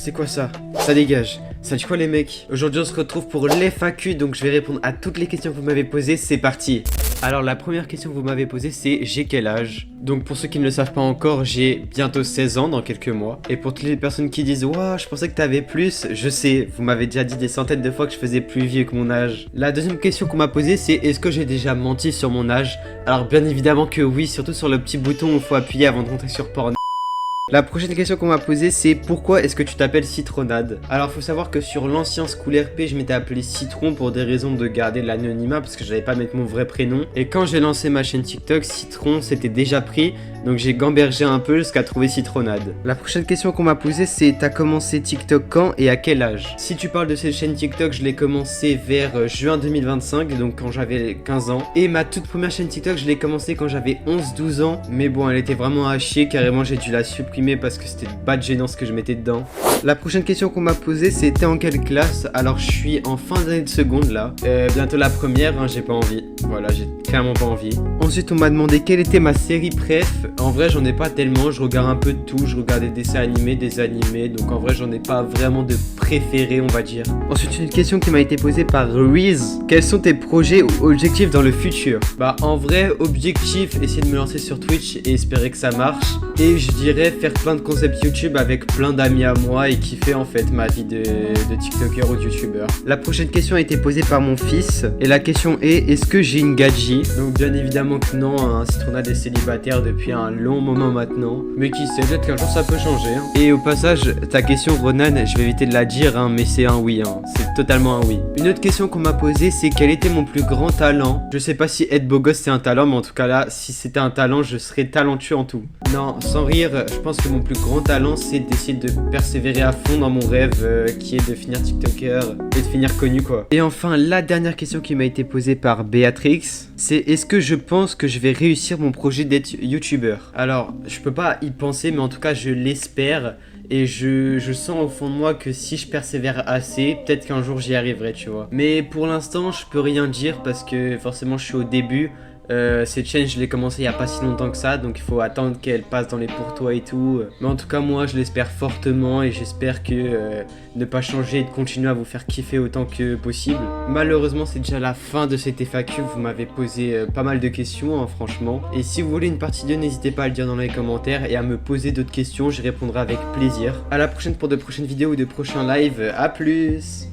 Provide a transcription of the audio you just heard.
c'est quoi ça? Ça dégage. Salut quoi les mecs? Aujourd'hui on se retrouve pour l'FAQ, donc je vais répondre à toutes les questions que vous m'avez posées, c'est parti. Alors la première question que vous m'avez posée c'est j'ai quel âge? Donc pour ceux qui ne le savent pas encore, j'ai bientôt 16 ans dans quelques mois. Et pour toutes les personnes qui disent ouah je pensais que t'avais plus, je sais, vous m'avez déjà dit des centaines de fois que je faisais plus vieux que mon âge. La deuxième question qu'on m'a posée c'est est-ce que j'ai déjà menti sur mon âge? Alors bien évidemment que oui, surtout sur le petit bouton où il faut appuyer avant de rentrer sur Pornhub. La prochaine question qu'on m'a posée c'est pourquoi est-ce que tu t'appelles Citronade? Alors faut savoir que sur l'ancien School RP je m'étais appelé Citron pour des raisons de garder l'anonymat parce que j'avais pas mettre mon vrai prénom. Et quand j'ai lancé ma chaîne TikTok, Citron s'était déjà pris, donc j'ai gambergé un peu jusqu'à trouver Citronade. La prochaine question qu'on m'a posée c'est t'as commencé TikTok quand et à quel âge? Si tu parles de cette chaîne TikTok, je l'ai commencé vers juin 2025, donc quand j'avais 15 ans. Et ma toute première chaîne TikTok, je l'ai commencé quand j'avais 11-12 ans, mais bon elle était vraiment à chier, carrément j'ai dû la supprimer parce que c'était bad gênant ce que je mettais dedans. La prochaine question qu'on m'a posée c'est t'es en quelle classe? Alors je suis en fin d'année de seconde là, bientôt la première, hein, j'ai pas envie, voilà, j'ai clairement pas envie. Ensuite on m'a demandé quelle était ma série préf. En vrai j'en ai pas tellement, je regarde un peu de tout, je regarde des dessins animés, des animés, donc en vrai j'en ai pas vraiment de préféré on va dire. Ensuite une question qui m'a été posée par Reese, quels sont tes projets ou objectifs dans le futur? Bah en vrai objectif, essayer de me lancer sur Twitch et espérer que ça marche. Et je dirais faire plein de concepts YouTube avec plein d'amis à moi et kiffer en fait ma vie de TikToker ou de YouTuber. La prochaine question a été posée par mon fils et la question est est-ce que j'ai une gadji? Donc bien évidemment que non, hein, Citronade est célibataire depuis un long moment maintenant. Mais qui sait, peut-être qu'un jour ça peut changer. Hein. Et au passage, ta question Ronan, je vais éviter de la dire, hein, mais c'est un oui, hein. C'est totalement un oui. Une autre question qu'on m'a posée c'est quel était mon plus grand talent? Je sais pas si être beau gosse c'est un talent, mais en tout cas là, si c'était un talent, je serais talentueux en tout. Non, sans rire, je pense que mon plus grand talent c'est d'essayer de persévérer à fond dans mon rêve qui est de finir TikToker et de finir connu quoi. Et enfin la dernière question qui m'a été posée par Béatrix c'est est-ce que je pense que je vais réussir mon projet d'être YouTuber? Alors je peux pas y penser mais en tout cas je l'espère. Et je sens au fond de moi que si je persévère assez, peut-être qu'un jour j'y arriverai tu vois. Mais pour l'instant je peux rien dire parce que forcément je suis au début. Cette chaîne je l'ai commencé il n'y a pas si longtemps que ça, donc il faut attendre qu'elle passe dans les pour toi et tout. Mais en tout cas moi je l'espère fortement et j'espère que ne pas changer et de continuer à vous faire kiffer autant que possible. Malheureusement c'est déjà la fin de cette FAQ, vous m'avez posé pas mal de questions hein, franchement. Et si vous voulez une partie 2 n'hésitez pas à le dire dans les commentaires et à me poser d'autres questions, j'y répondrai avec plaisir. A la prochaine pour de prochaines vidéos ou de prochains lives, à plus.